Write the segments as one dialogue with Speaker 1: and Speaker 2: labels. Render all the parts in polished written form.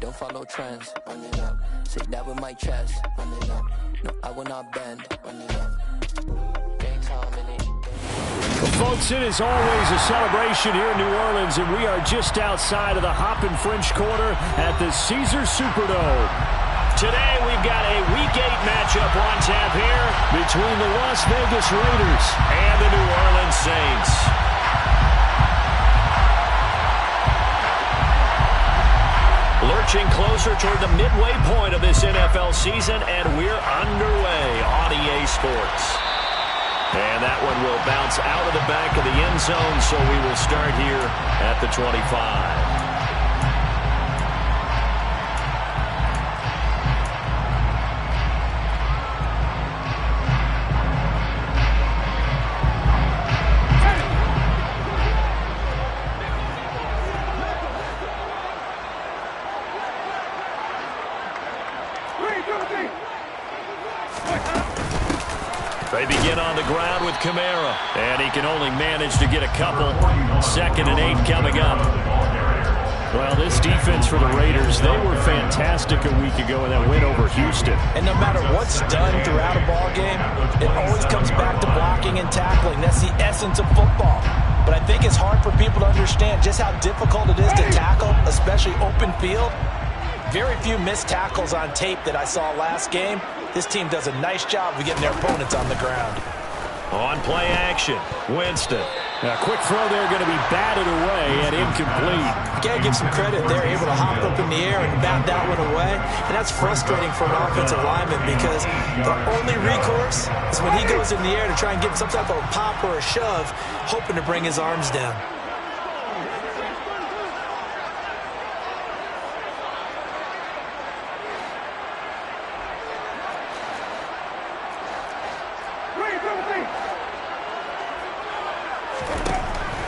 Speaker 1: don't follow trends. Run it up. Say that with my chest. Run it up. No, I will not bend. Run it up.
Speaker 2: Well, folks, it is always a celebration here in New Orleans, and we are just outside of the Hoppin' French Quarter at the Caesars Superdome. Today, we've got a Week 8 matchup on tap here between the Las Vegas Raiders and the New Orleans Saints. Lurching closer toward the midway point of this NFL season, and we're underway on EA Sports. And that one will bounce out of the back of the end zone, so we will start here at the 25. They begin on the ground with Kamara, and he can only manage to get a couple. 2nd and 8 coming up. Well, this defense for the Raiders, they were fantastic a week ago in that win over Houston.
Speaker 3: And no matter what's done throughout a ball game, it always comes back to blocking and tackling. That's the essence of football. But I think it's hard for people to understand just how difficult it is to tackle, especially open field. Very few missed tackles on tape that I saw last game. This team does a nice job of getting their opponents on the ground.
Speaker 2: On play action, Winston. A quick throw there going to be batted away and incomplete.
Speaker 3: You got to give some credit. They're able to hop up in the air and bat that one away. And that's frustrating for an offensive lineman because the only recourse is when he goes in the air to try and give some type of a pop or a shove, hoping to bring his arms down.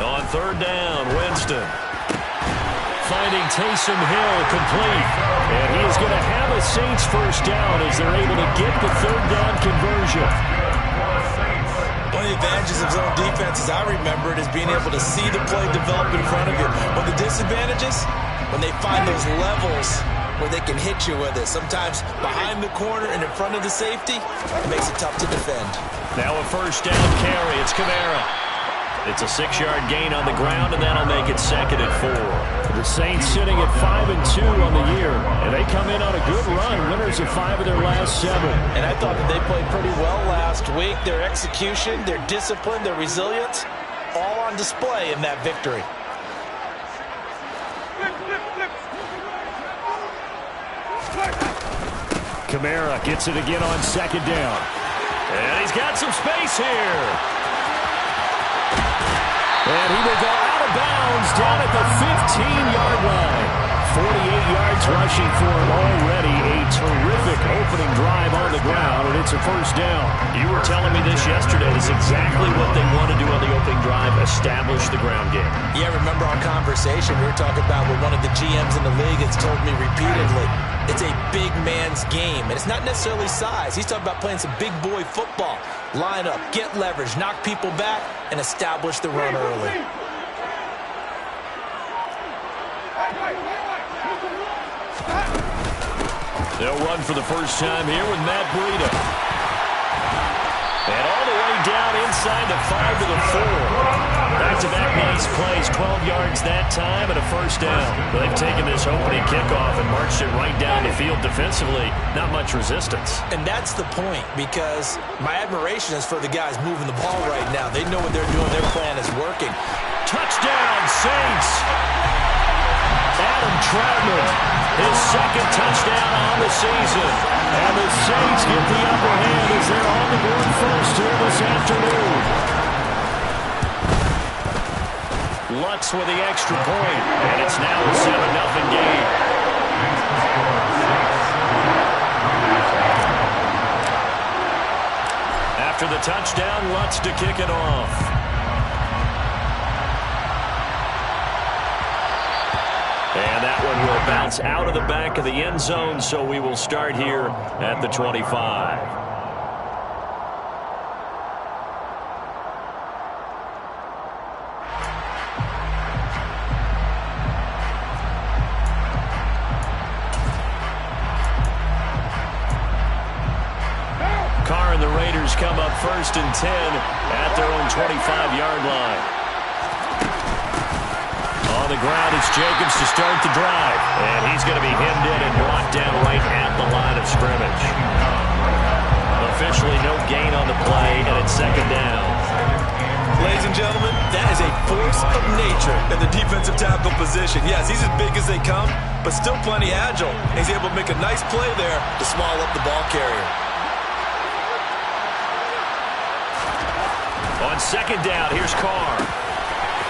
Speaker 2: On 3rd down, Winston. Finding Taysom Hill complete. And he is going to have a Saints first down as they're able to get the 3rd down conversion.
Speaker 3: One of the advantages of zone defense, as I remember it, is being able to see the play develop in front of you. But the disadvantages, when they find those levels where they can hit you with it, sometimes behind the corner and in front of the safety, it makes it tough to defend.
Speaker 2: Now a first down carry. It's Kamara. It's a 6-yard gain on the ground, and that'll make it 2nd and 4. The Saints sitting at 5-2 on the year, and they come in on a good run, winners of 5 of their last 7.
Speaker 3: And I thought that they played pretty well last week. Their execution, their discipline, their resilience, all on display in that victory.
Speaker 2: Kamara gets it again on 2nd down. And he's got some space here. And he will go out of bounds down at the 15-yard line. 48 yards rushing for him already. A terrific opening drive on the ground, and it's a first down. You were telling me this yesterday. This is exactly what they want to do on the opening drive, establish the ground game.
Speaker 3: Yeah, remember our conversation we were talking about with one of the GMs in the league that's told me repeatedly, it's a big man's game, and it's not necessarily size. He's talking about playing some big boy football. Line up, get leverage, knock people back, and establish the run early.
Speaker 2: They'll run for the first time here with Matt Breida. And all the way down inside the 5 to the 4. Back-to-back nice plays, 12 yards that time and a first down. They've taken this opening kickoff and marched it right down the field defensively. Not much resistance.
Speaker 3: And that's the point, because my admiration is for the guys moving the ball right now. They know what they're doing. Their plan is working.
Speaker 2: Touchdown, Saints! Adam Troutman, his 2nd touchdown on the season. And the Saints get the upper hand as they're on the board first here this afternoon. Lutz with the extra point, and it's now a 7-0 game. After the touchdown, Lutz to kick it off. And that one will bounce out of the back of the end zone, so we will start here at the 25. Packers come up 1st and 10 at their own 25-yard line. On the ground, it's Jacobs to start the drive. And he's going to be hemmed in and brought down right at the line of scrimmage. Officially no gain on the play, and it's 2nd down.
Speaker 3: Ladies and gentlemen, that is a force of nature in the defensive tackle position. Yes, he's as big as they come, but still plenty agile. He's able to make a nice play there to small up the ball carrier.
Speaker 2: On 2nd down, here's Carr.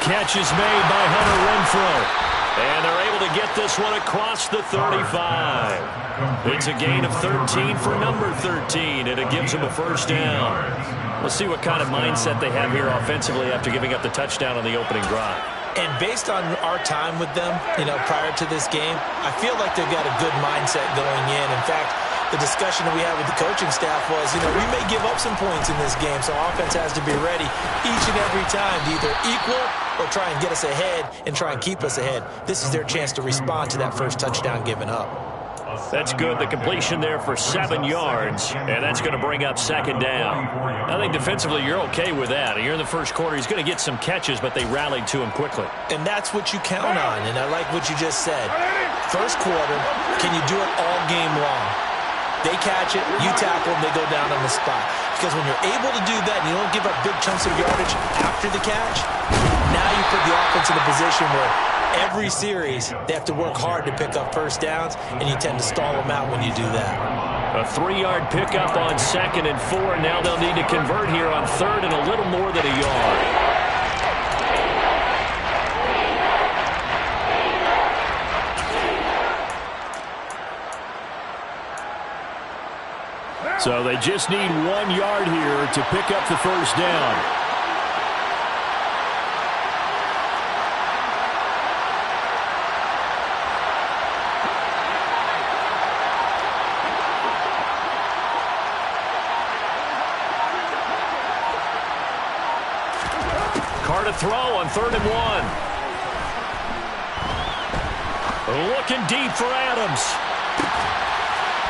Speaker 2: Catch is made by Hunter Renfrow. And they're able to get this one across the 35. It's a gain of 13 for number 13, and it gives them a 1st down. We'll see what kind of mindset they have here offensively after giving up the touchdown on the opening drive.
Speaker 3: And based on our time with them, prior to this game, I feel like they've got a good mindset going in. In fact, the discussion that we had with the coaching staff was, we may give up some points in this game, so offense has to be ready each and every time to either equal or try and get us ahead and try and keep us ahead. This is their chance to respond to that first touchdown given up.
Speaker 2: That's good. The completion there for 7 yards, and that's going to bring up 2nd down. I think defensively you're okay with that. You're in the first quarter. He's going to get some catches, but they rallied to him quickly.
Speaker 3: And that's what you count on, and I like what you just said. First quarter, can you do it all game long? They catch it, you tackle them, they go down on the spot. Because when you're able to do that and you don't give up big chunks of yardage after the catch, now you put the offense in a position where every series they have to work hard to pick up 1st downs, and you tend to stall them out when you do that.
Speaker 2: A 3-yard pickup on 2nd and 4. Now they'll need to convert here on 3rd and a little more than a yard. So they just need 1 yard here to pick up the 1st down. Carr to throw on 3rd and 1. Looking deep for Adams.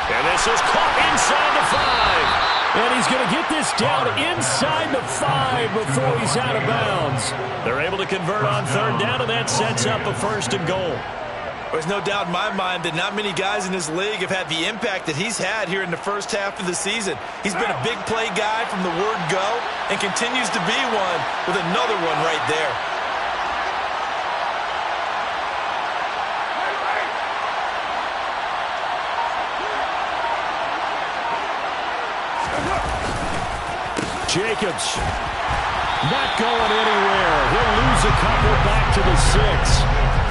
Speaker 2: And this is caught inside the 5. And he's going to get this down inside the 5 before he's out of bounds. They're able to convert on 3rd down, and that sets up a 1st and goal.
Speaker 3: There's no doubt in my mind that not many guys in this league have had the impact that he's had here in the first half of the season. He's been a big play guy from the word go and continues to be one with another one right there.
Speaker 2: Jacobs not going anywhere. He'll lose a couple back to the 6.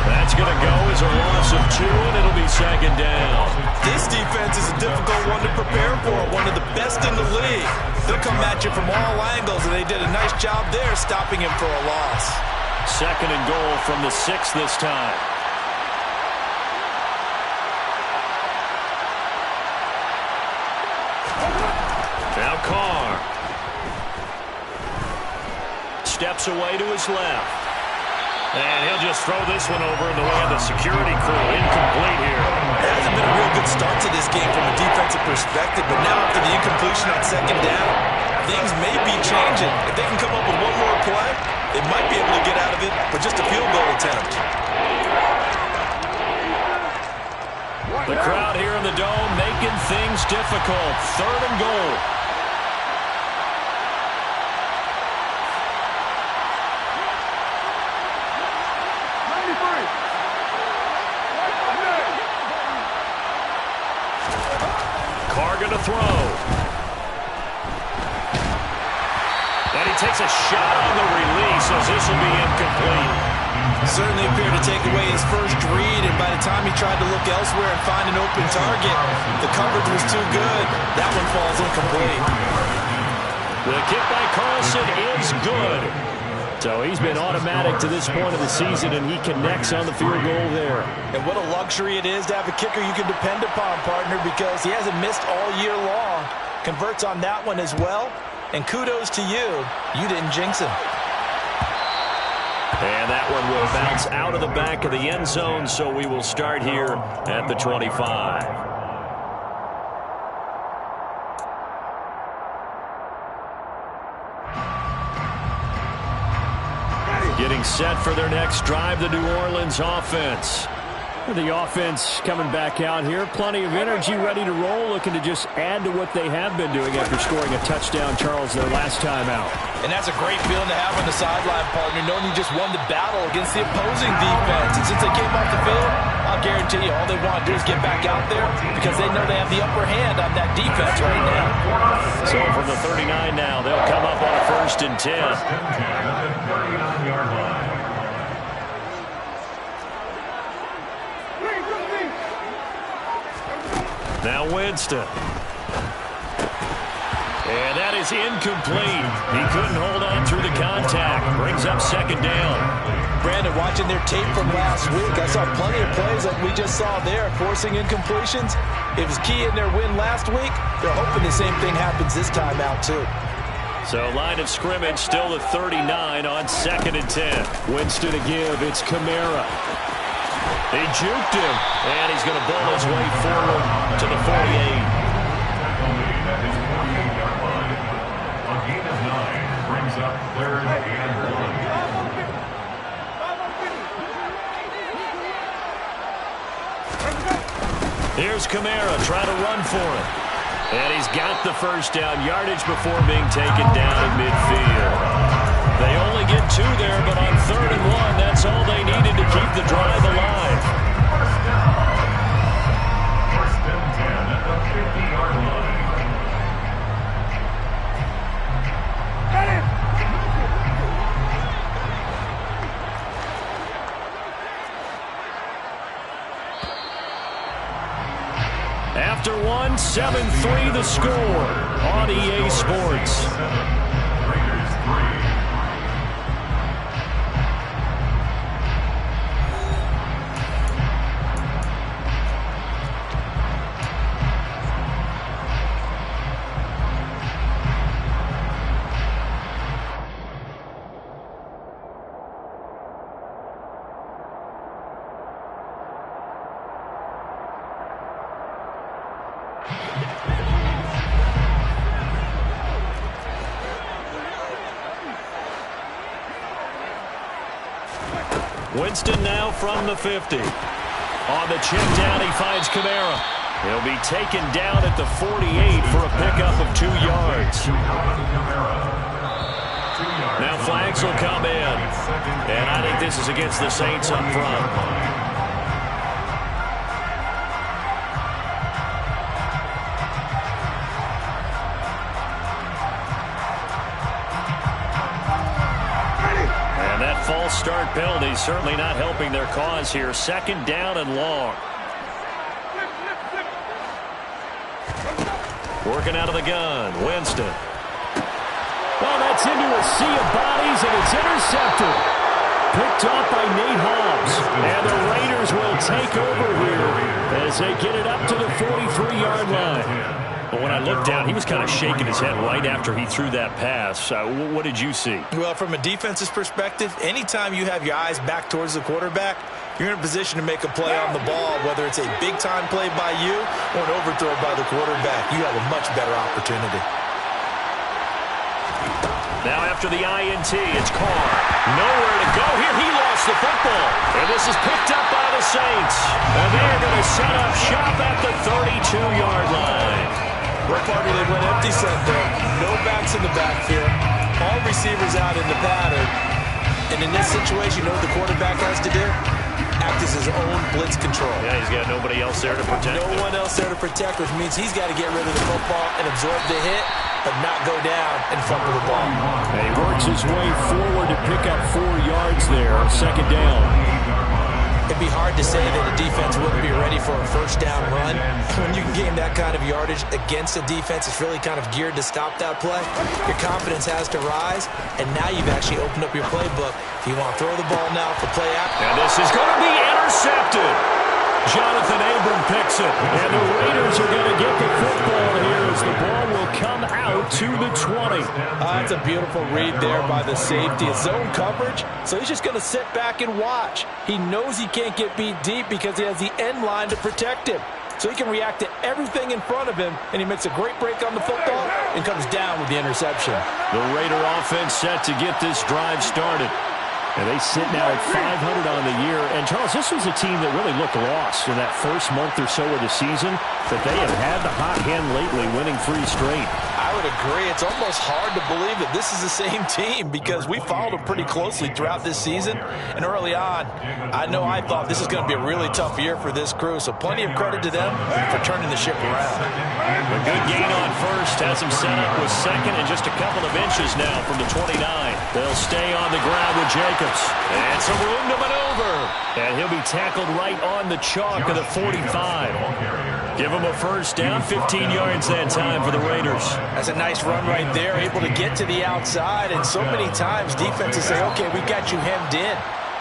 Speaker 2: That's going to go as a loss of 2, and it'll be 2nd down.
Speaker 3: This defense is a difficult one to prepare for, one of the best in the league. They'll come at you from all angles, and they did a nice job there stopping him for a loss.
Speaker 2: 2nd and goal from the 6 this time. Now Carr. Steps away to his left. And he'll just throw this one over in the way of the security crew. Incomplete here.
Speaker 3: It hasn't been a real good start to this game from a defensive perspective, but now after the incompletion on 2nd down, things may be changing. If they can come up with one more play, they might be able to get out of it with just a field goal attempt.
Speaker 2: The crowd here in the Dome making things difficult. 3rd and goal. Carr going to throw. And he takes a shot on the release as this will be incomplete.
Speaker 3: Certainly appeared to take away his first read, and by the time he tried to look elsewhere and find an open target, the coverage was too good. That one falls incomplete.
Speaker 2: The kick by Carlson is good. So he's been automatic to this point of the season, and he connects on the field goal there.
Speaker 3: And what a luxury it is to have a kicker you can depend upon, partner, because he hasn't missed all year long. Converts on that one as well, and kudos to you. You didn't jinx him.
Speaker 2: And that one will bounce out of the back of the end zone, so we will start here at the 25. Getting set for their next drive, the New Orleans offense. The offense coming back out here. Plenty of energy, ready to roll, looking to just add to what they have been doing after scoring a touchdown, Charles, their last time out.
Speaker 3: And that's a great feeling to have on the sideline, partner, knowing you just won the battle against the opposing defense. And since they came off the field, I'll guarantee you all they want to do is get back out there because they know they have the upper hand on that defense right now.
Speaker 2: So from the 39 now, they'll come up on a 1st and 10.
Speaker 4: At the 39-yard line.
Speaker 2: Now Winston. And that is incomplete. He couldn't hold on through the contact. Brings up 2nd down.
Speaker 3: Brandon, watching their tape from last week, I saw plenty of plays like we just saw there, forcing incompletions. It was key in their win last week. They're hoping the same thing happens this time out, too.
Speaker 2: So line of scrimmage still the 39 on 2nd and 10. Winston to give. It's Kamara. They juked him, and he's going to ball his way forward to the 48.
Speaker 4: At his 48-yard line. A gain of 9 brings up 3rd and
Speaker 2: 1. Here's Kamara trying to run for it. And he's got the 1st down yardage before being taken down in midfield. They only get 2 there, but on 3rd and 1, that's all they needed to keep the drive alive.
Speaker 4: First and 10 at the 50-yard line.
Speaker 2: After 1, 7-3 the score on EA Sports.
Speaker 4: Raiders 3.
Speaker 2: Winston now from the 50. On the check down, he finds Kamara. He'll be taken down at the 48 for a pickup of 2 yards. Now flags will come in. And I think this is against the Saints up front. False start penalty certainly not helping their cause here. 2nd down and long. Working out of the gun. Winston. Well, that's into a sea of bodies, and it's intercepted. Picked off by Nate Hobbs. And the Raiders will take over here as they get it up to the 43-yard line. But when I looked down, he was kind of shaking his head right after he threw that pass. What did you see?
Speaker 3: Well, from a defense's perspective, anytime you have your eyes back towards the quarterback, you're in a position to make a play on the ball, whether it's a big-time play by you or an overthrow by the quarterback. You have a much better opportunity.
Speaker 2: Now after the INT, it's Carr. Nowhere to go here. He lost the football. And this is picked up by the Saints. And they're going to set up shop at the 32-yard line.
Speaker 3: Well, partner, they went empty set there. No backs in the backfield. All receivers out in the pattern. And in this situation, you know what the quarterback has to do? Act as his own blitz control.
Speaker 2: Yeah, he's got nobody else there to protect him.
Speaker 3: No one else there to protect, which means he's got to get rid of the football and absorb the hit, but not go down and fumble the ball.
Speaker 2: And he works his way forward to pick up 4 yards there. 2nd down.
Speaker 3: It'd be hard to say that a defense wouldn't be ready for a 1st down run. When you can gain that kind of yardage against a defense, it's really kind of geared to stop that play. Your confidence has to rise, and now you've actually opened up your playbook. If you want to throw the ball now for play action.
Speaker 2: And this is going to be intercepted. Jonathan Abram picks it, and the Raiders are going to get the football here as the ball will come out to the 20.
Speaker 3: That's a beautiful read there by the safety. It's zone coverage, so he's just going to sit back and watch. He knows he can't get beat deep because he has the end line to protect him. So he can react to everything in front of him, and he makes a great break on the football and comes down with the interception.
Speaker 2: The Raider offense set to get this drive started. And they sit now at 500 on the year. And, Charles, this was a team that really looked lost in that first month or so of the season, that they have had the hot hand lately, winning 3 straight.
Speaker 3: I would agree. It's almost hard to believe that this is the same team because we followed them pretty closely throughout this season. And early on, I thought this is going to be a really tough year for this crew. So plenty of credit to them for turning the ship around.
Speaker 2: A good gain on first has him set up with second and just a couple of inches now from the 29. They'll stay on the ground with Jacobs. And some room to maneuver. And he'll be tackled right on the chalk of the 45. Give him a first down, 15 yards that time for the Raiders.
Speaker 3: That's a nice run right there, able to get to the outside. And so many times defenses say, okay, we got you hemmed in.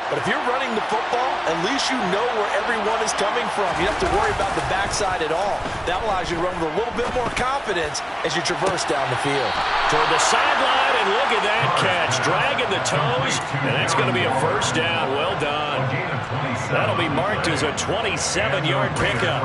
Speaker 3: But if you're running the football, at least you know where everyone is coming from. You don't have to worry about the backside at all. That allows you to run with a little bit more confidence as you traverse down the field.
Speaker 2: Toward the sideline, and look at that catch. Dragging the toes, and that's going to be a first down. Well done. That'll be marked as a 27-yard pickup.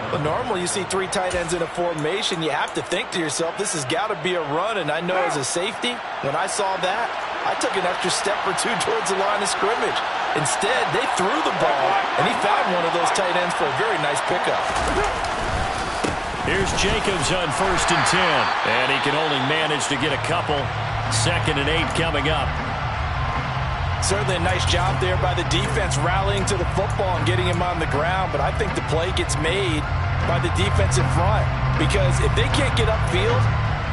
Speaker 3: Well, normally you see 3 tight ends in a formation. You have to think to yourself, this has got to be a run. And I know as a safety, when I saw that, I took an extra step or 2 towards the line of scrimmage. Instead, they threw the ball, and he found one of those tight ends for a very nice pickup.
Speaker 2: Here's Jacobs on 1st and 10. And he can only manage to get a couple. 2nd and 8 coming up.
Speaker 3: Certainly a nice job there by the defense rallying to the football and getting him on the ground. But I think the play gets made by the defensive front. Because if they can't get upfield,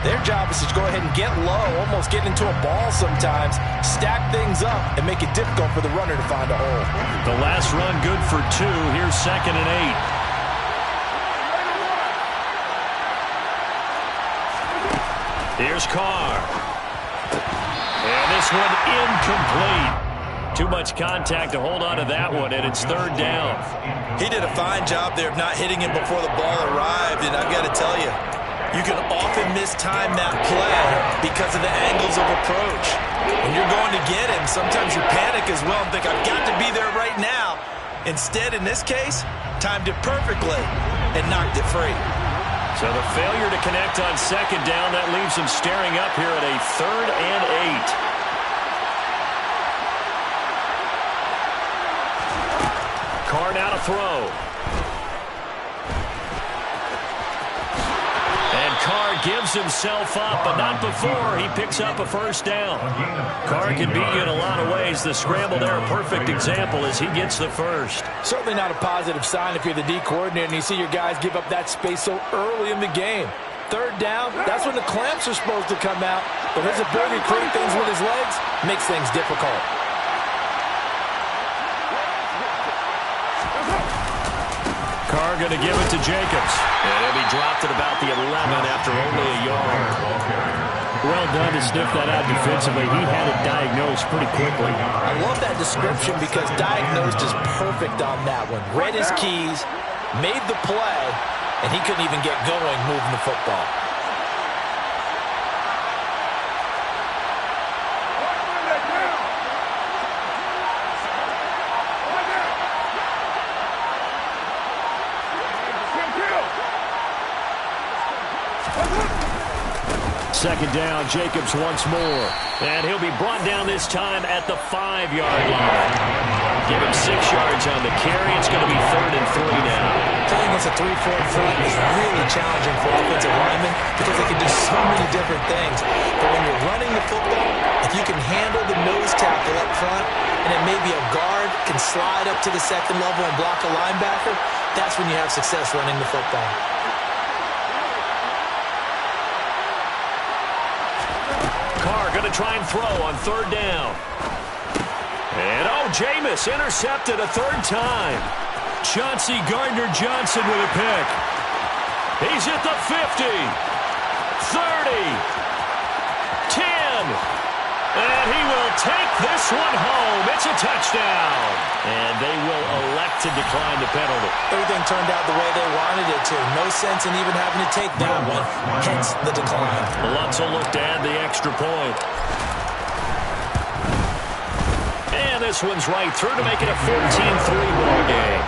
Speaker 3: their job is to go ahead and get low, almost get into a ball sometimes, stack things up, and make it difficult for the runner to find a hole.
Speaker 2: The last run good for 2. Here's 2nd and 8. Here's Carr. And this one incomplete. Too much contact to hold on to that one, and it's 3rd down.
Speaker 3: He did a fine job there of not hitting him before the ball arrived, and I've got to tell you, you can often mistime that play because of the angles of approach. When you're going to get him, sometimes you panic as well and think, I've got to be there right now. Instead, in this case, timed it perfectly and knocked it free.
Speaker 2: So the failure to connect on 2nd down, that leaves him staring up here at a 3rd and 8. Carr now to throw. And Carr gives himself up, but not before he picks up a first down. Carr can beat you in a lot of ways. The scramble there, a perfect example as he gets the first.
Speaker 3: Certainly not a positive sign if you're the D coordinator and you see your guys give up that space so early in the game. 3rd down, that's when the clamps are supposed to come out. But his ability to create things with his legs makes things difficult.
Speaker 2: Carr going to give it to Jacobs. And he'll be dropped at about the 11 after only a yard. Well done to sniff that out defensively. He had it diagnosed pretty quickly.
Speaker 3: I love that description because diagnosed is perfect on that one. Read his keys, made the play, and he couldn't even get going moving the football.
Speaker 2: Second down, Jacobs once more. And he'll be brought down this time at the 5-yard line. Give him 6 yards on the carry. It's going to be 3rd and 3 now.
Speaker 3: Playing against a 3-4 front is really challenging for offensive linemen because they can do so many different things. But when you're running the football, if you can handle the nose tackle up front, and then maybe a guard can slide up to the 2nd level and block a linebacker, that's when you have success running the football.
Speaker 2: Carr going to try and throw on 3rd down. And, Jameis intercepted a 3rd time. Chauncey Gardner-Johnson with a pick. He's at the 50, 30, 10. And he will take this one home. It's a touchdown. And they will elect to decline the penalty.
Speaker 3: Everything turned out the way they wanted it to. No sense in even having to take that one. Hence the decline.
Speaker 2: Lutz will look to add the extra point. And this one's right through to make it a 14-3 ball game.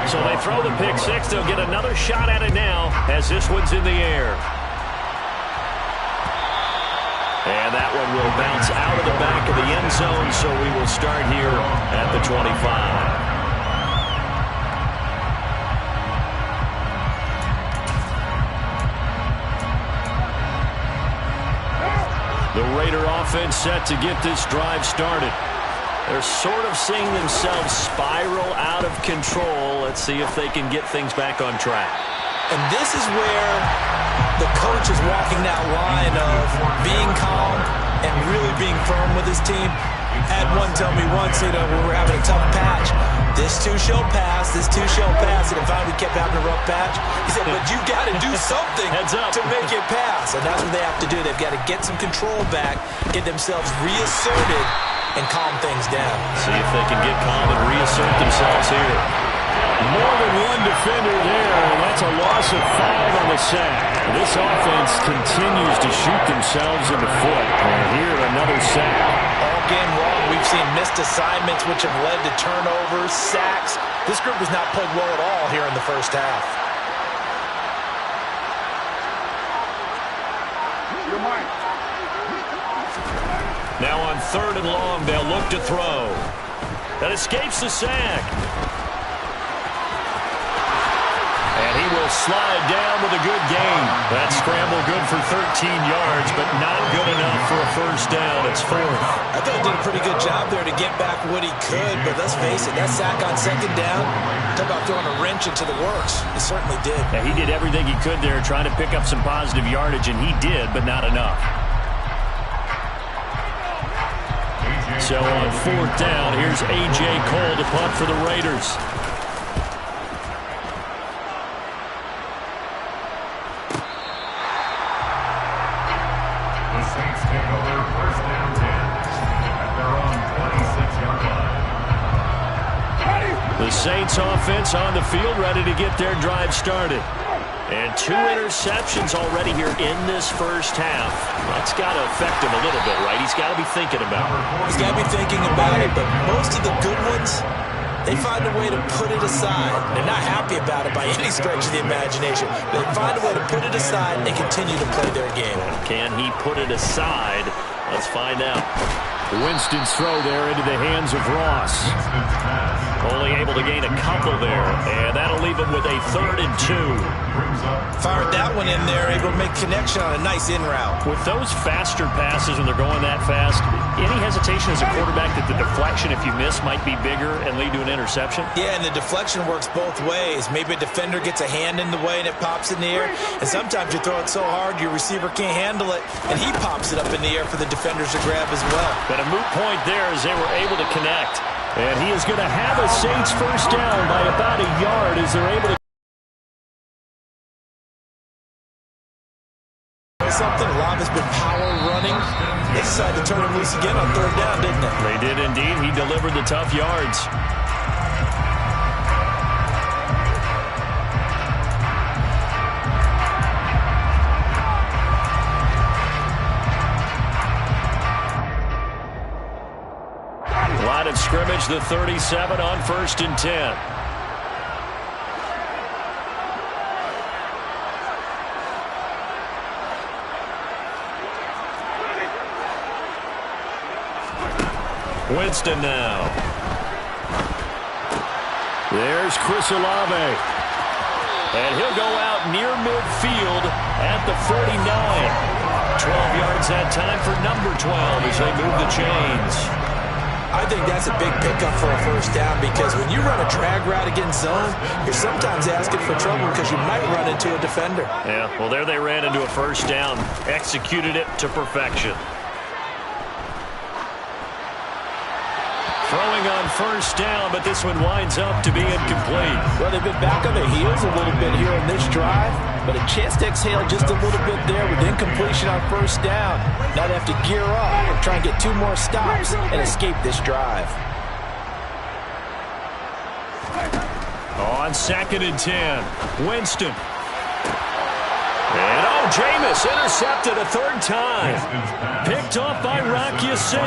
Speaker 2: So they throw the pick six. They'll get another shot at it now as this one's in the air. And that one will bounce out of the back of the end zone, so we will start here at the 25. The Raider offense set to get this drive started. They're sort of seeing themselves spiral out of control. Let's see if they can get things back on track.
Speaker 3: And this is where the coach is walking that line of being calm and really being firm with his team. Had one tell me once, we were having a tough patch. This too shall pass, this too shall pass. And finally we kept having a rough patch. He said, but you got to do something to make it pass. And that's what they have to do. They've got to get some control back, get themselves reasserted, and calm things down.
Speaker 2: See if they can get calm and reassert themselves here. More than one defender there, and that's a loss of 5 on the sack. This offense continues to shoot themselves in the foot. And here, another sack.
Speaker 3: All game long, we've seen missed assignments which have led to turnovers, sacks. This group has not played well at all here in the first half.
Speaker 2: Now on 3rd and long, they'll look to throw. That escapes the sack. And he will slide down with a good gain. That scramble good for 13 yards, but not good enough for a first down. It's 4th.
Speaker 3: I thought he did a pretty good job there to get back what he could, but let's face it, that sack on 2nd down, talk about throwing a wrench into the works. He certainly did.
Speaker 2: Yeah, he did everything he could there, trying to pick up some positive yardage, and he did, but not enough. So on 4th down, here's A.J. Cole to punt for the Raiders. The Saints offense on the field, ready to get their drive started. And 2 interceptions already here in this first half. That's got to affect him a little bit, right? He's got to be thinking about it.
Speaker 3: He's got to be thinking about it, but most of the good ones, they find a way to put it aside. They're not happy about it by any stretch of the imagination. They find a way to put it aside and continue to play their game.
Speaker 2: Can he put it aside? Let's find out. Winston's throw there into the hands of Ross. Only able to gain a couple there, and that'll leave him with a 3rd and 2.
Speaker 3: Fired that one in there, able to make connection on a nice in route.
Speaker 2: With those faster passes when they're going that fast, any hesitation as a quarterback that the deflection, if you miss, might be bigger and lead to an interception?
Speaker 3: Yeah, and the deflection works both ways. Maybe a defender gets a hand in the way and it pops in the air, and sometimes you throw it so hard your receiver can't handle it, and he pops it up in the air for the defenders to grab as well.
Speaker 2: But a moot point there as they were able to connect. And he is going to have a Saints first down by about a yard as they're able to.
Speaker 3: Something, a lot has been power running. They decided to turn him loose again on 3rd down, didn't they?
Speaker 2: They did indeed. He delivered the tough yards. Line of scrimmage, the 37 on 1st and 10. Winston now. There's Chris Olave. And he'll go out near midfield at the 49. 12 yards that time for number 12 as they move the chains.
Speaker 3: I think that's a big pickup for a first down because when you run a drag route against zone, you're sometimes asking for trouble because you might run into a defender.
Speaker 2: Yeah, well, there they ran into a first down, executed it to perfection. Throwing on first down, but this one winds up to be incomplete.
Speaker 3: Well, they've been back on their heels a little bit here in this drive, but a chance to exhale just a little bit there with incompletion on first down. Now they have to gear up and try and get 2 more stops and escape this drive.
Speaker 2: On 2nd and 10, Winston. And Jameis intercepted a 3rd time. Picked picked off by Rock Ya-Sin.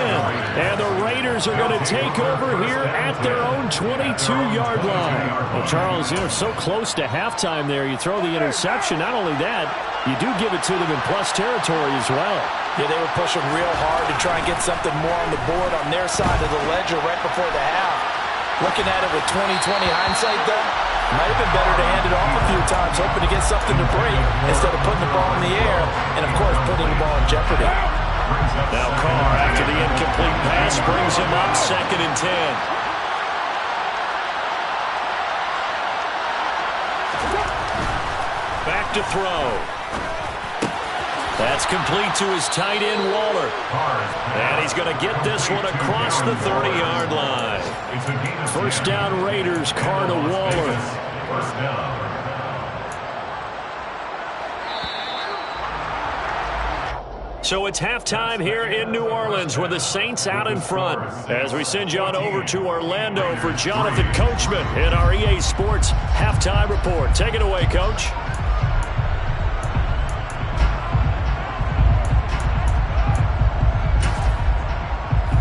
Speaker 2: And the Raiders are going to take over here at their own 22-yard line. Well, Charles, so close to halftime there. You throw the interception. Not only that, you do give it to them in plus territory as well.
Speaker 3: Yeah, they were pushing real hard to try and get something more on the board on their side of the ledger right before the half. Looking at it with 20/20 hindsight, though, might have been better to hand it off a few times, hoping to get something to break instead of putting the ball in the air and, of course, putting the ball in jeopardy.
Speaker 2: Now Carr, after the incomplete pass, brings him up 2nd and 10. Back to throw. That's complete to his tight end, Waller. And he's going to get this one across the 30-yard line. First down, Raiders. Carr to Waller.
Speaker 4: First down.
Speaker 2: So it's halftime here in New Orleans with the Saints out in front. As we send you on over to Orlando for Jonathan Coachman in our EA Sports Halftime Report. Take it away, Coach.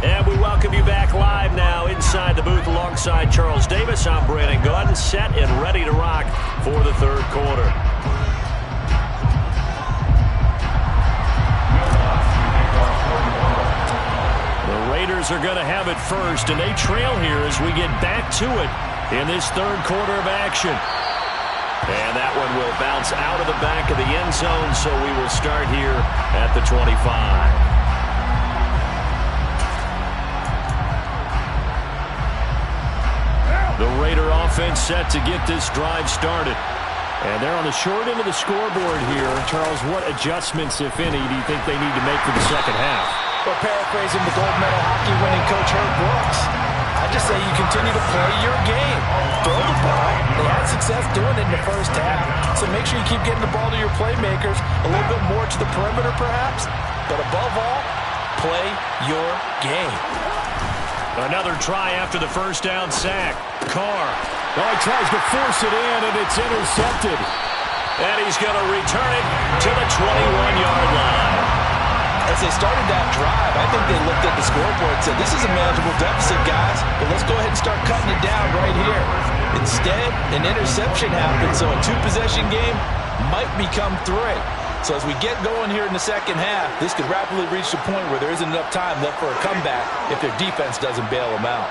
Speaker 2: And we welcome you back live now inside the booth alongside Charles Davis. I'm Brandon Gunn, set and ready to rock for the third quarter. The Raiders are going to have it first, and they trail here as we get back to it in this third quarter of action. And that one will bounce out of the back of the end zone, so we will start here at the 25. The Raider offense set to get this drive started. And they're on the short end of the scoreboard here. Charles, what adjustments, if any, do you think they need to make for the second half?
Speaker 3: Well, paraphrasing the gold medal hockey winning coach Herb Brooks, I just say you continue to play your game. Throw the ball. They had success doing it in the first half. So make sure you keep getting the ball to your playmakers, a little bit more to the perimeter perhaps. But above all, play your game.
Speaker 2: Another try after the first down sack. Carr. Oh, he tries to force it in, and it's intercepted. And he's going to return it to the 21-yard line.
Speaker 3: As they started that drive, I think they looked at the scoreboard and said, this is a manageable deficit, guys, but let's go ahead and start cutting it down right here. Instead, an interception happened, so a two-possession game might become three. So as we get going here in the second half, this could rapidly reach the point where there isn't enough time left for a comeback if their defense doesn't bail them out.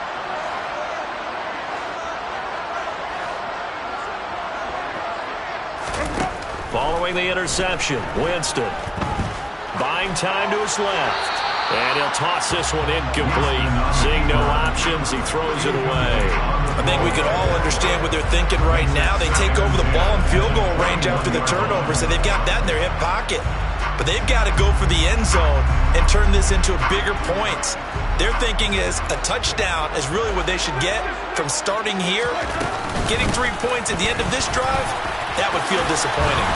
Speaker 2: Following the interception, Winston buying time to his left. And he'll toss this one incomplete. Seeing no options, he throws it away.
Speaker 3: I think we can all understand what they're thinking right now. They take over the ball in field goal range after the turnover, so they've got that in their hip pocket. But they've got to go for the end zone and turn this into bigger points. Their thinking is a touchdown is really what they should get from starting here. Getting 3 points at the end of this drive, that would feel disappointing.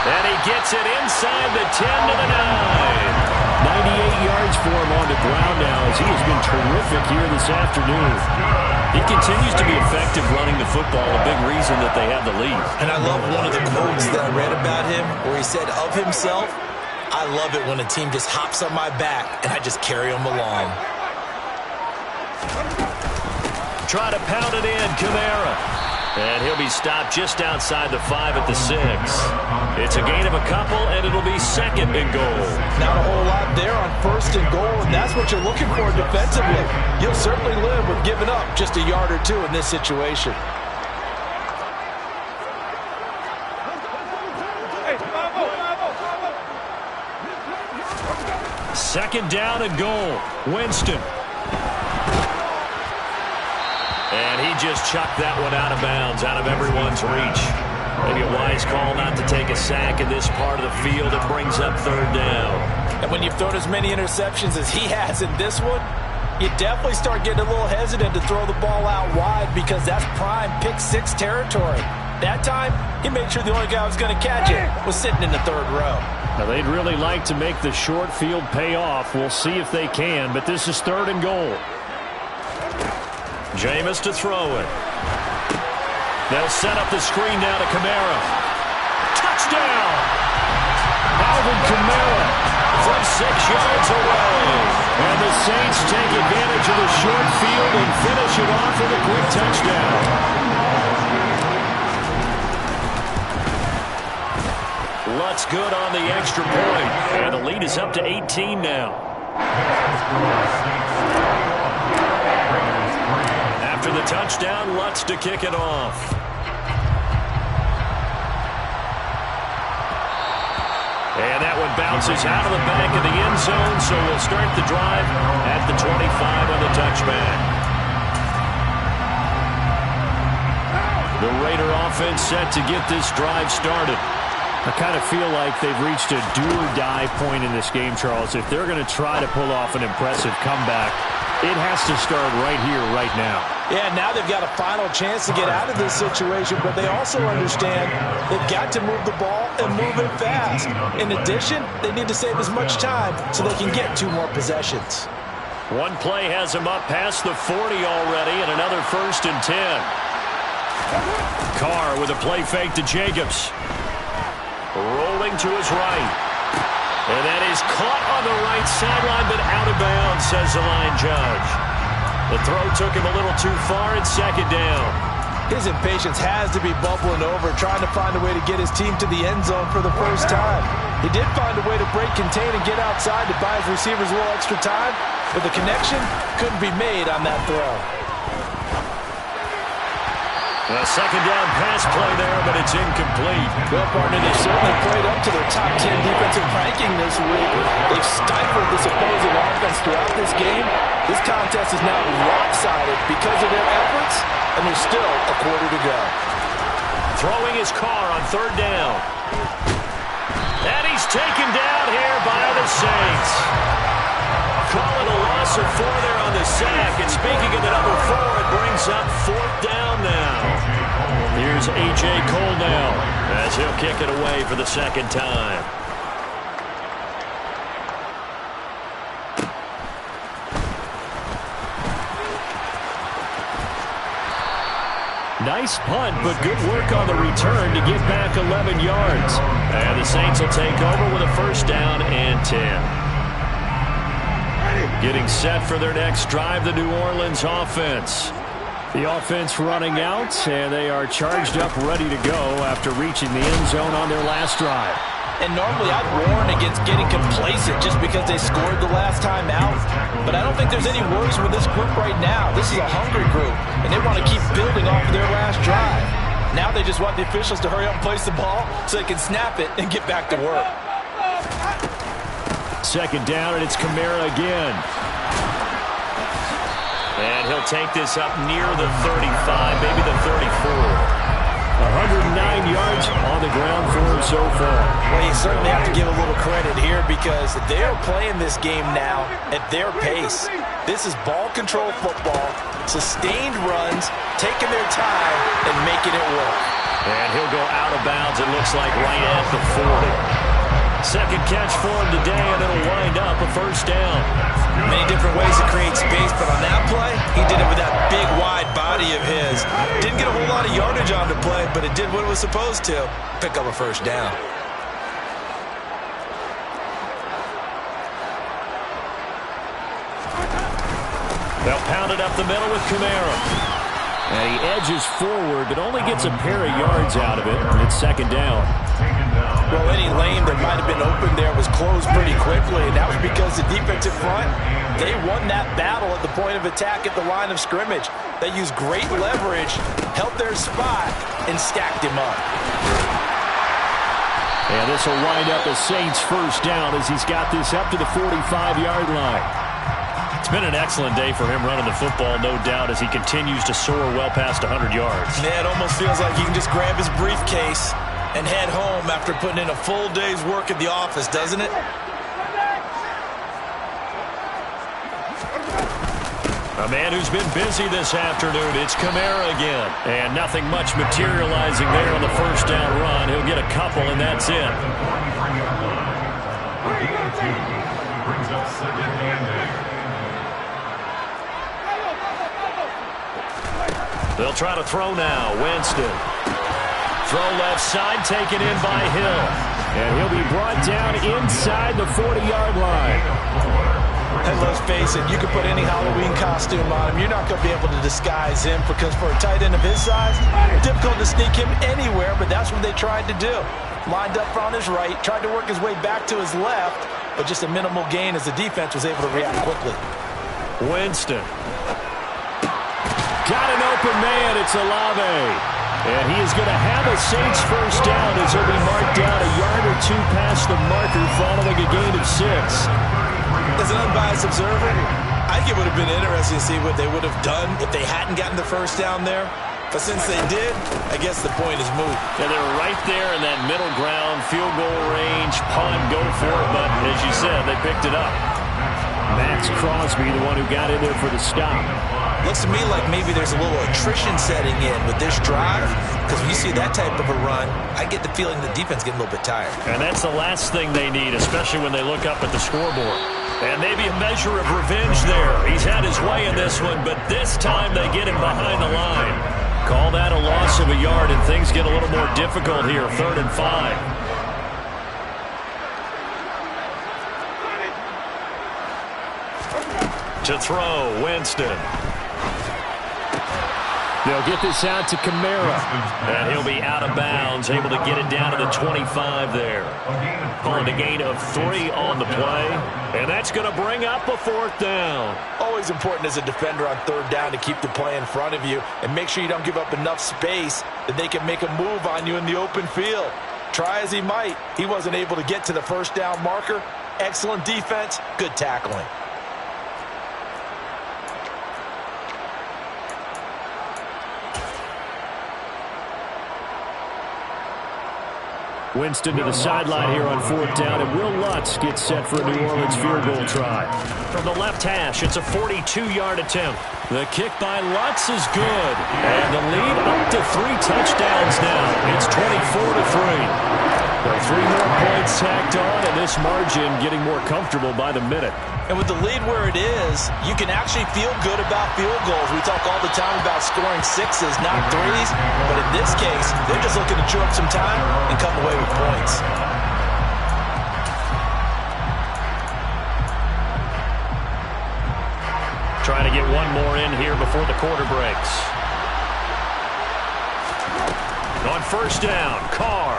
Speaker 2: And he gets it inside the 10 to the 9. 98 yards for him on the ground now as he has been terrific here this afternoon. He continues to be effective running the football, a big reason that they have the lead.
Speaker 3: And I love one of the quotes that I read about him where he said of himself, I love it when a team just hops on my back and I just carry them along.
Speaker 2: Try to pound it in, Kamara. And he'll be stopped just outside the 5 at the 6. It's a gain of a couple, and it'll be second and goal.
Speaker 3: Not a whole lot there on first and goal, and that's what you're looking for defensively. You'll certainly live with giving up just a yard or two in this situation.
Speaker 2: Second down and goal. Winston. And he just chucked that one out of bounds, out of everyone's reach. Maybe a wise call not to take a sack in this part of the field. It brings up third down.
Speaker 3: And when you've thrown as many interceptions as he has in this one, you definitely start getting a little hesitant to throw the ball out wide because that's prime pick six territory. That time, he made sure the only guy who was going to catch it was sitting in the third row.
Speaker 2: Now, they'd really like to make the short field pay off. We'll see if they can, but this is third and goal. Jameis to throw it. They'll set up the screen now to Kamara. Touchdown! Alvin Kamara from 6 yards away. Saints take advantage of the short field and finish it off with a quick touchdown. Lutz good on the extra point. And the lead is up to 18 now. After the touchdown, Lutz to kick it off. And that one bounces out of the back of the end zone, so we'll start the drive at the 25 on the touchback. The Raider offense set to get this drive started. I kind of feel like they've reached a do-or-die point in this game, Charles. If they're going to try to pull off an impressive comeback, it has to start right here, right now.
Speaker 3: Yeah, now they've got a final chance to get out of this situation, but they also understand they've got to move the ball and move it fast. In addition, they need to save as much time so they can get 2 more possessions.
Speaker 2: One play has him up past the 40 already, and another 1st and 10. Carr with a play fake to Jacobs. Rolling to his right. And that is caught on the right sideline, but out of bounds, says the line judge. The throw took him a little too far, and 2nd down.
Speaker 3: His impatience has to be bubbling over, trying to find a way to get his team to the end zone for the first time. He did find a way to break, contain, and get outside to buy his receivers a little extra time, but the connection couldn't be made on that throw.
Speaker 2: A 2nd down pass play there, but it's incomplete.
Speaker 3: Well, partner, they certainly played up to their top 10 defensive ranking this week. They've stifled this opposing offense throughout this game. This contest is now lopsided because of their efforts, and there's still a quarter to go.
Speaker 2: Throwing his Carr on 3rd down. And he's taken down here by the Saints. Calling a loss of 4 there on the sack. And speaking of the number 4, it brings up 4th down now. Here's A.J. Cole now as he'll kick it away for the 2nd time. Nice punt, but good work on the return to get back 11 yards. And the Saints will take over with a 1st down and 10. Getting set for their next drive, the New Orleans offense. The offense running out, and they are charged up, ready to go after reaching the end zone on their last drive.
Speaker 3: And normally I'd warn against getting complacent just because they scored the last time out. But I don't think there's any worries with this group right now. This is a hungry group, and they want to keep building off of their last drive. Now they just want the officials to hurry up and place the ball so they can snap it and get back to work.
Speaker 2: 2nd down, and it's Kamara again. And he'll take this up near the 35, maybe the 34. 109 yards on the ground for him so far.
Speaker 3: Well, you certainly have to give a little credit here because they're playing this game now at their pace. This is ball control football, sustained runs, taking their time, and making it work.
Speaker 2: And he'll go out of bounds, it looks like, right at the 40. 2nd catch for him today, and it'll wind up a 1st down.
Speaker 3: Many different ways to create space, but on that play, he did it with that big, wide body of his. Didn't get a whole lot of yardage on the play, but it did what it was supposed to, pick up a 1st down.
Speaker 2: They'll pound it up the middle with Kamara. And he edges forward, but only gets a pair of yards out of it. It's 2nd down.
Speaker 3: Well, any lane that might have been open there was closed pretty quickly, and that was because the defensive front, they won that battle at the point of attack at the line of scrimmage. They used great leverage, held their spot, and stacked him up.
Speaker 2: And this will wind up a Saints 1st down as he's got this up to the 45-yard line. It's been an excellent day for him running the football, no doubt, as he continues to soar well past 100 yards.
Speaker 3: Yeah, it almost feels like he can just grab his briefcase and head home after putting in a full day's work at the office, doesn't it?
Speaker 2: A man who's been busy this afternoon, it's Kamara again. And nothing much materializing there on the 1st down run. He'll get a couple, and that's it.
Speaker 4: Brings up 2nd and 8.
Speaker 2: They'll try to throw now. Winston. Throw left side, taken in by Hill. And he'll be brought down inside the 40-yard line.
Speaker 3: And let's face it, you can put any Halloween costume on him. You're not going to be able to disguise him because for a tight end of his size, difficult to sneak him anywhere, but that's what they tried to do. Lined up on his right, tried to work his way back to his left, but just a minimal gain as the defense was able to react quickly.
Speaker 2: Winston. Got an open man. It's Olave. And he is going to have a Saints first down as he'll be marked down a yard or two past the marker following a gain of 6.
Speaker 3: As an unbiased observer, I think it would have been interesting to see what they would have done if they hadn't gotten the first down there. But since they did, I guess the point is moot.
Speaker 2: Yeah, they were right there in that middle ground, field goal range, punt, go for it. But as you said, they picked it up. Max Crosby, the one who got in there for the stop.
Speaker 3: Looks to me like maybe there's a little attrition setting in with this drive, because when you see that type of a run, I get the feeling the defense getting a little bit tired.
Speaker 2: And that's the last thing they need, especially when they look up at the scoreboard. And maybe a measure of revenge there. He's had his way in this one, but this time they get him behind the line. Call that a loss of a yard, and things get a little more difficult here, 3rd and 5. To throw, Winston. They'll get this out to Kamara. And he'll be out of bounds, able to get it down to the 25 there. Calling a gain of 3 on the play. And that's going to bring up a 4th down.
Speaker 3: Always important as a defender on 3rd down to keep the play in front of you and make sure you don't give up enough space that they can make a move on you in the open field. Try as he might, he wasn't able to get to the first down marker. Excellent defense, good tackling.
Speaker 2: Winston to the sideline here on 4th down, and Will Lutz gets set for a New Orleans field goal try. From the left hash, it's a 42-yard attempt. The kick by Lutz is good, and the lead up to 3 touchdowns now. It's 24-3. 3 more points tacked on, and this margin getting more comfortable by the minute.
Speaker 3: And with the lead where it is, you can actually feel good about field goals. We talk all the time about scoring 6s, not 3s. But in this case, they're just looking to chew up some time and come away with points.
Speaker 2: Trying to get one more in here before the quarter breaks. On 1st down, Carr.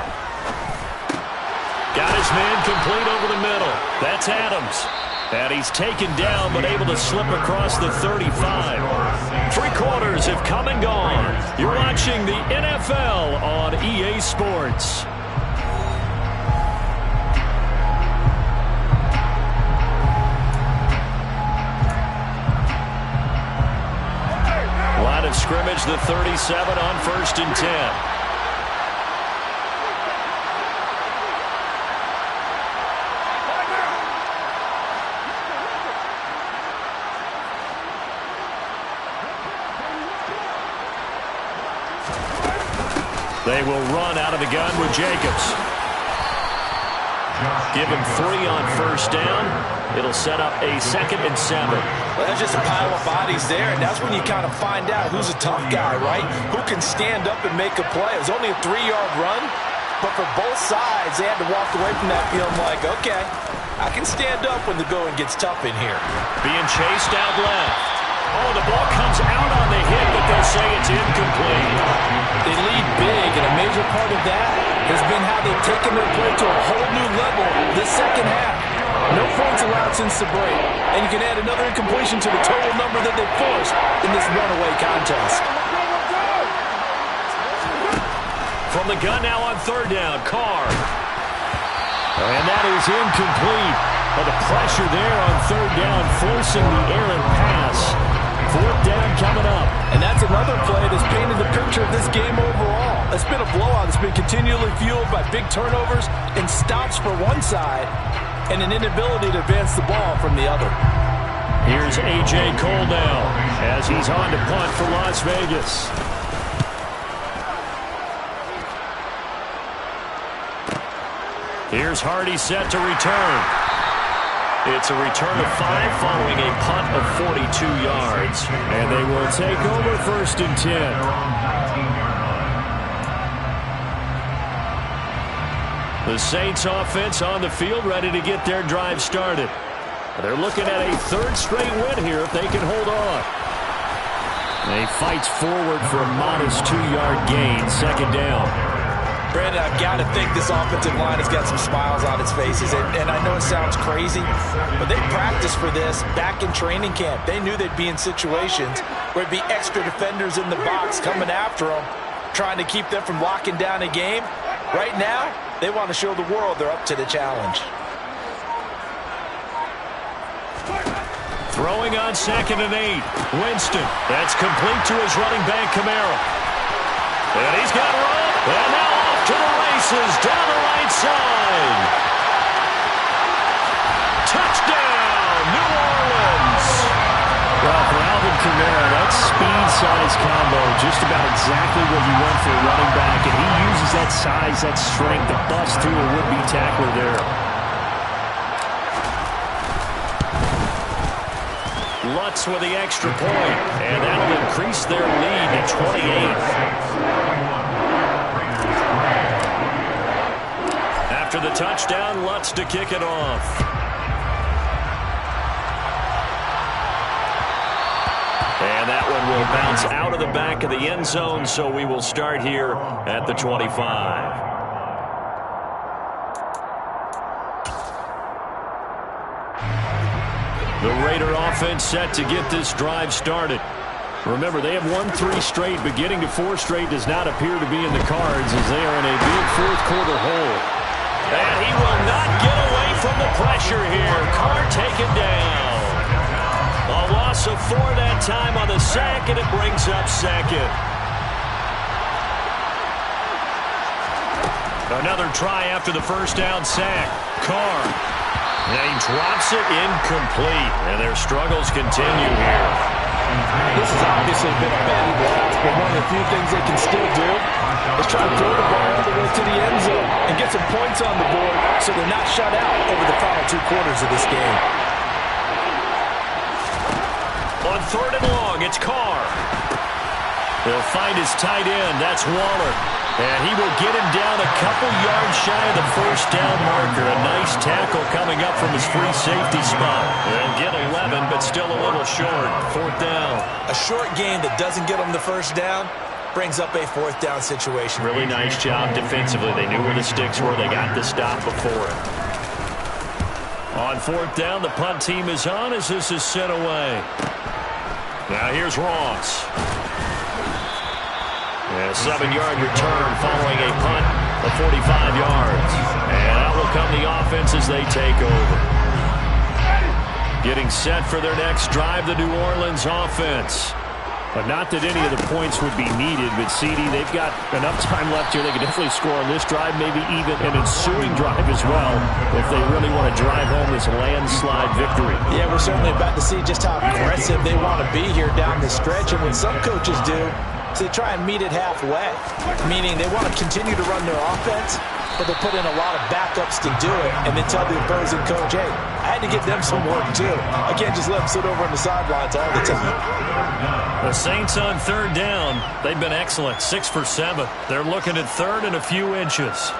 Speaker 2: Got his man complete over the middle. That's Adams. And he's taken down, but able to slip across the 35. 3 quarters have come and gone. You're watching the NFL on EA Sports. Line of scrimmage, the 37 on 1st and 10. They will run out of the gun with Jacobs. Give him 3 on 1st down. It'll set up a 2nd and 7.
Speaker 3: Well, that's just a pile of bodies there, and that's when you kind of find out who's a tough guy, right? Who can stand up and make a play. It was only a 3-yard run, but for both sides, they had to walk away from that feeling like, okay, I can stand up when the going gets tough in here.
Speaker 2: Being chased out left. Oh, the ball comes out on the hit, but they'll say it's incomplete.
Speaker 3: They lead big, and a major part of that has been how they've taken their play to a whole new level this second half. No points allowed since the break, and you can add another incompletion to the total number that they've forced in this runaway contest.
Speaker 2: From the gun now on 3rd down, Carr. And that is incomplete. But the pressure there on 3rd down, forcing the errant pass. 4th down coming up.
Speaker 3: And that's another play that's painted the picture of this game overall. It's been a blowout. It's been continually fueled by big turnovers and stops for one side and an inability to advance the ball from the other.
Speaker 2: Here's A.J. Cole now as he's on to punt for Las Vegas. Here's Hardy set to return. It's a return of 5 following a punt of 42 yards. And they will take over 1st and 10. The Saints offense on the field ready to get their drive started. They're looking at a third straight win here if they can hold on. He fights forward for a modest 2-yard gain, second down.
Speaker 3: Brandon, I've got to think this offensive line has got some smiles on its faces. And I know it sounds crazy, but they practiced for this back in training camp. They knew they'd be in situations where there'd be extra defenders in the box coming after them, trying to keep them from locking down a game. Right now, they want to show the world they're up to the challenge.
Speaker 2: Throwing on 2nd and 8. Winston. That's complete to his running back, Kamara. And he's got room. And now off to the races down the right side. Touchdown, New Orleans. Well, for Alvin Kamara, that speed-size combo, just about exactly what you want for a running back. And he uses that size, that strength to bust through a would-be tackler there. Lutz with the extra point, and that'll increase their lead to 28. After the touchdown, Lutz to kick it off. And that one will bounce out of the back of the end zone, so we will start here at the 25. The Raider offense set to get this drive started. Remember, they have won 3 straight, but getting to 4 straight does not appear to be in the cards as they are in a big fourth-quarter hole. And he will not get away from the pressure here. Carr taken down. A loss of 4 that time on the sack, and it brings up 2nd. Another try after the first down sack. Carr. And he drops it incomplete, and their struggles continue here.
Speaker 3: This has obviously been a bad blast, but one of the few things they can still do is try to throw the ball all the way to the end zone and get some points on the board so they're not shut out over the final 2 quarters of this game.
Speaker 2: On 3rd and long, it's Carr. They'll find his tight end. That's Waller. And he will get him down a couple yards shy of the first down marker. A nice tackle coming up from his free safety spot. They'll get 11, but still a little short. 4th down.
Speaker 3: A short game that doesn't get them the first down brings up a 4th down situation.
Speaker 2: Really nice job defensively. They knew where the sticks were. They got the stop before it. On 4th down, the punt team is on as this is sent away. Now here's Ross. And a 7-yard return following a punt of 45 yards. And out will come the offense as they take over. Getting set for their next drive, the New Orleans offense. But not that any of the points would be needed, but CD, they've got enough time left here. They can definitely score on this drive, maybe even an ensuing drive as well, if they really want to drive home this landslide victory.
Speaker 3: Yeah, we're certainly about to see just how aggressive they want to be here down the stretch. And what some coaches do, they try and meet it halfway, meaning they want to continue to run their offense, but they'll put in a lot of backups to do it, and then tell the opposing coach, hey, I had to give them some work too. I can't just let them sit over on the sidelines all the time.
Speaker 2: The Saints on 3rd down. They've been excellent, 6 for 7. They're looking at 3rd and a few inches.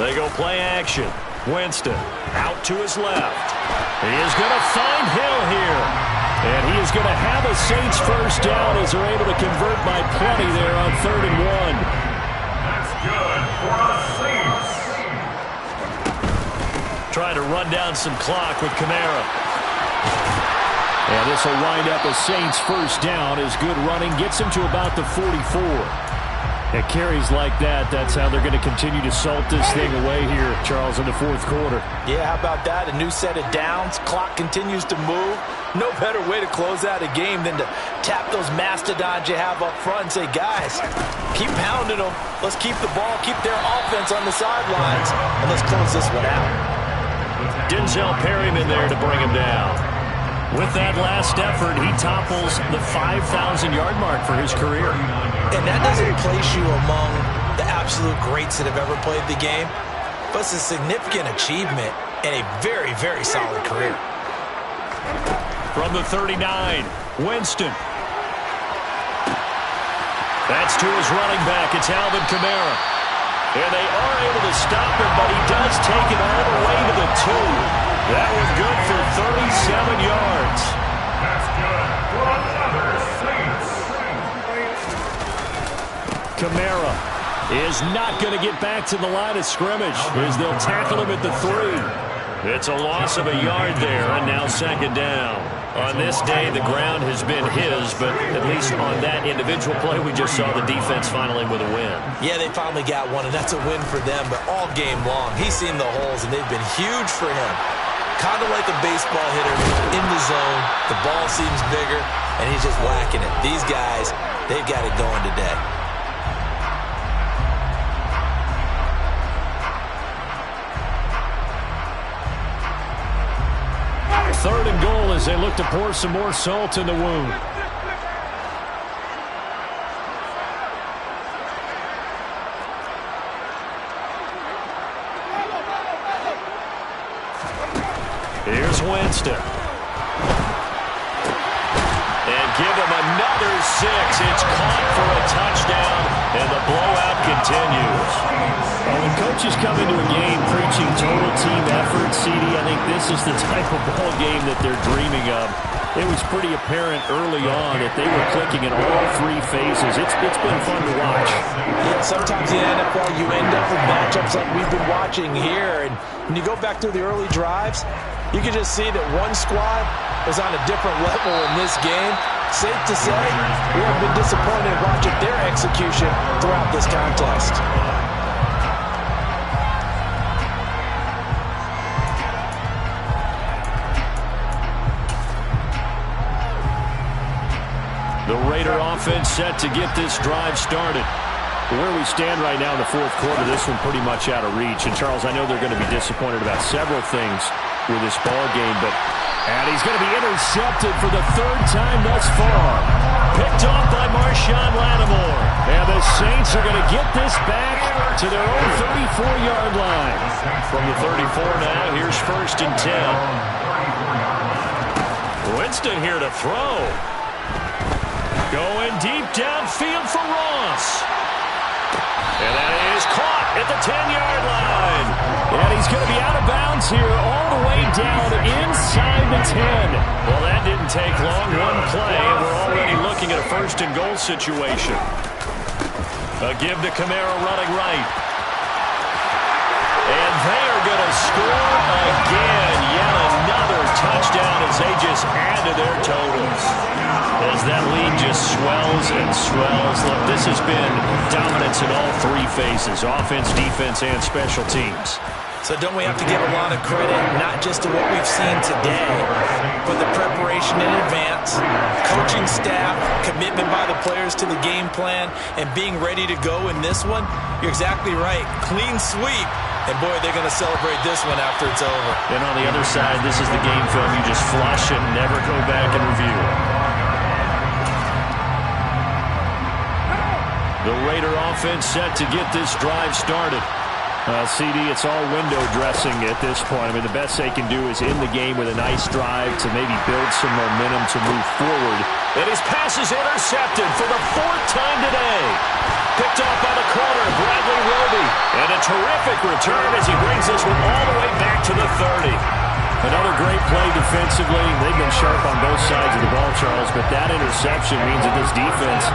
Speaker 2: They go play action. Winston out to his left. He is going to find Hill here. And he is going to have a Saints first down as they're able to convert by plenty there on 3rd and 1.
Speaker 4: That's good for the Saints.
Speaker 2: Trying to run down some clock with Kamara. And this will wind up a Saints first down as good running gets him to about the 44. At carries like that, that's how they're going to continue to salt this thing away here, Charles, in the 4th quarter.
Speaker 3: Yeah, how about that? A new set of downs. Clock continues to move. No better way to close out a game than to tap those mastodons you have up front and say, guys, keep pounding them. Let's keep the ball, keep their offense on the sidelines, and let's close this one out.
Speaker 2: Denzel Perryman there to bring him down. With that last effort, he topples the 5,000-yard mark for his career.
Speaker 3: And that doesn't place you among the absolute greats that have ever played the game, but it's a significant achievement and a very, very solid career.
Speaker 2: From the 39, Winston. That's to his running back. It's Alvin Kamara. And they are able to stop him, but he does take it all the way to the 2. That was good for 37 yards.
Speaker 4: That's good for another Saints.
Speaker 2: Kamara is not going to get back to the line of scrimmage as they'll tackle him at the 3. It's a loss of a yard there, and now second down. On this day, the ground has been his, but at least on that individual play, we just saw the defense finally with a win.
Speaker 3: Yeah, they finally got one, and that's a win for them, but all game long, he's seen the holes, and they've been huge for him. Kind of like a baseball hitter in the zone. The ball seems bigger, and he's just whacking it. These guys, they've got it going today.
Speaker 2: Third and goal as they look to pour some more salt in the wound. Here's Winston. And give him another 6. It's caught for a touchdown, and the blowout continues. Well, when coaches come into a game preaching total team effort, CD, I think this is the type of ball game that they're dreaming of. It was pretty apparent early on that they were clicking in all 3 phases. It's been fun to watch.
Speaker 3: Yeah, sometimes in the NFL you end up with matchups like we've been watching here, and when you go back through the early drives, you can just see that one squad was on a different level in this game. Safe to say, we have been disappointed watching their execution throughout this contest.
Speaker 2: The Raider offense set to get this drive started. Where we stand right now in the fourth quarter, this one pretty much out of reach. And, Charles, I know they're going to be disappointed about several things with this ball game, and he's going to be intercepted for the 3rd time thus far. Picked off by Marshawn Lattimore. And the Saints are going to get this back to their own 34-yard line. From the 34 now, here's 1st and 10. Winston here to throw. Going deep downfield for Ross. And that is caught at the 10-yard line. And he's going to be out of bounds here all the way down inside the 10. Well, that didn't take long. One play, and we're already looking at a 1st and goal situation. A give to Kamara running right. And they are going to score again. Yet another touchdown as they just add to their totals. As that lead just swells and swells. Look, this has been dominance in all 3 phases, offense, defense, and special teams.
Speaker 3: So don't we have to give a lot of credit, not just to what we've seen today, but the preparation in advance, coaching staff, commitment by the players to the game plan, and being ready to go in this one? You're exactly right. Clean sweep. And, boy, they're going to celebrate this one after it's over.
Speaker 2: And on the other side, this is the game film you just flush and never go back and review. The Raider offense set to get this drive started. CD, it's all window dressing at this point. I mean, the best they can do is in the game with a nice drive to maybe build some momentum to move forward. And his pass is intercepted for the 4th time today. Picked off by the corner, Bradley Roby. And a terrific return as he brings this one all the way back to the 30. Another great play defensively. They've been sharp on both sides of the ball, Charles, but that interception means that this defense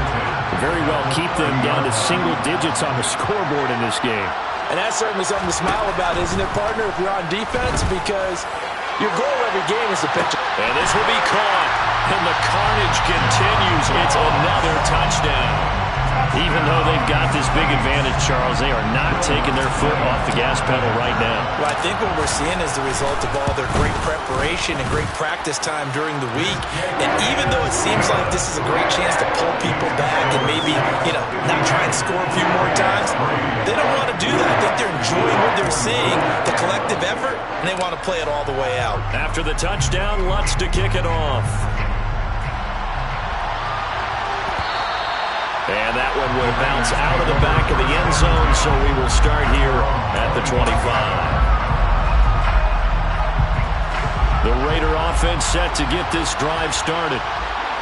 Speaker 2: will very well keep them down to single digits on the scoreboard in this game.
Speaker 3: And that's certainly something to smile about, isn't it, partner, if you're on defense? Because your goal every game is to pitch.
Speaker 2: And this will be caught. And the carnage continues. It's another touchdown. Even though they've got this big advantage, Charles, they are not taking their foot off the gas pedal right now.
Speaker 3: Well, I think what we're seeing is the result of all their great preparation and great practice time during the week. And even though it seems like this is a great chance to pull people back and maybe, not try and score a few more times, they don't want to do that. I think they're enjoying what they're seeing, the collective effort, and they want to play it all the way out.
Speaker 2: After the touchdown, Lutz to kick it off. And that one will bounce out of the back of the end zone, so we will start here at the 25. The Raider offense set to get this drive started.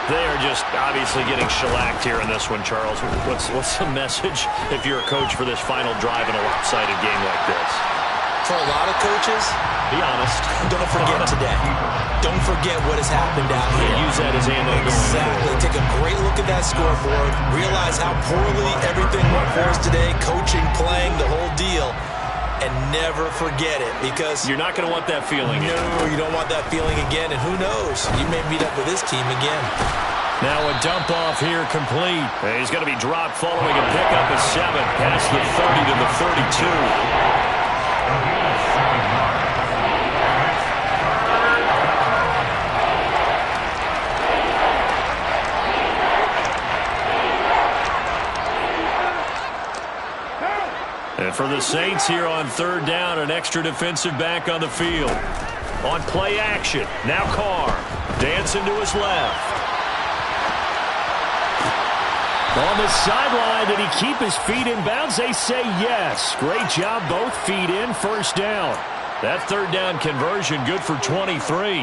Speaker 2: They are just obviously getting shellacked here in this one, Charles. What's the message if you're a coach for this final drive in a lopsided game like this?
Speaker 3: For a lot of coaches,
Speaker 2: be honest.
Speaker 3: Don't forget today. Don't forget what has happened out here.
Speaker 2: Use that as ammo.
Speaker 3: Exactly. Take a great look at that scoreboard. Realize how poorly everything went for us today. Coaching, playing, the whole deal. And never forget it, because
Speaker 2: you're not going to want that feeling again.
Speaker 3: No, you don't want that feeling again, and who knows? You may meet up with this team again.
Speaker 2: Now a dump off here complete. He's going to be dropped following a pickup of 7 past the 30 to the 32. And for the Saints here on 3rd down, an extra defensive back on the field. On play action, now Carr. Dancing to his left. On the sideline, did he keep his feet in bounds? They say yes. Great job, both feet in, 1st down. That 3rd down conversion, good for 23.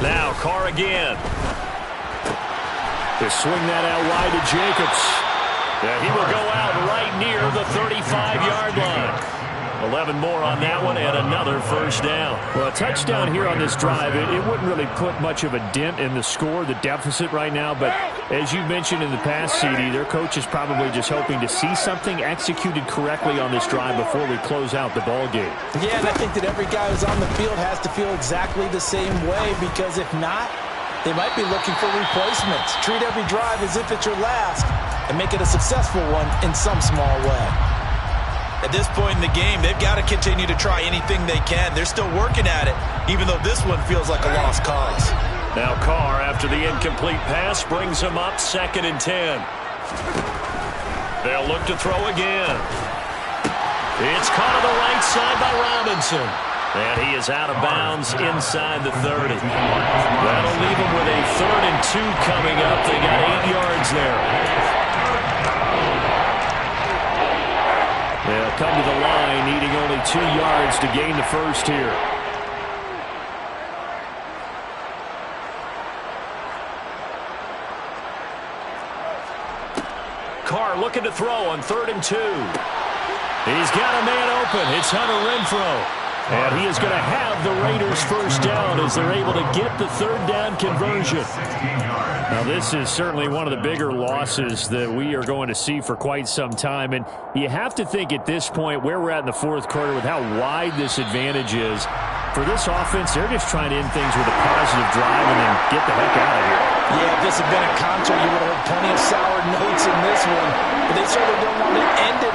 Speaker 2: Now Carr again. They swing that out wide to Jacobs. He will go out right near the 35-yard line. 11 more on that one and another 1st down. Well, a touchdown here on this drive, it wouldn't really put much of a dent in the score, the deficit right now. But as you mentioned in the past, CD, their coach is probably just hoping to see something executed correctly on this drive before we close out the ball game.
Speaker 3: Yeah, and I think that every guy who's on the field has to feel exactly the same way, because if not, they might be looking for replacements. Treat every drive as if it's your last and make it a successful one in some small way. At this point in the game, they've got to continue to try anything they can. They're still working at it, even though this one feels like a lost cause.
Speaker 2: Now Carr, after the incomplete pass, brings him up 2nd and 10. They'll look to throw again. It's caught on the right side by Robinson. And he is out of bounds inside the 30. That'll leave him with a 3rd and 2 coming up. They got 8 yards there. They'll come to the line, needing only 2 yards to gain the 1st here. Carr looking to throw on 3rd and 2. He's got a man open. It's Hunter Renfrow. And he is going to have the Raiders 1st down as they're able to get the 3rd down conversion. Now, this is certainly one of the bigger losses that we are going to see for quite some time. And you have to think at this point where we're at in the 4th quarter with how wide this advantage is. For this offense, they're just trying to end things with a positive drive and then get the heck out of here.
Speaker 3: Yeah, if this had been a concert, you would have heard plenty of sour notes in this one. But they certainly don't want to end it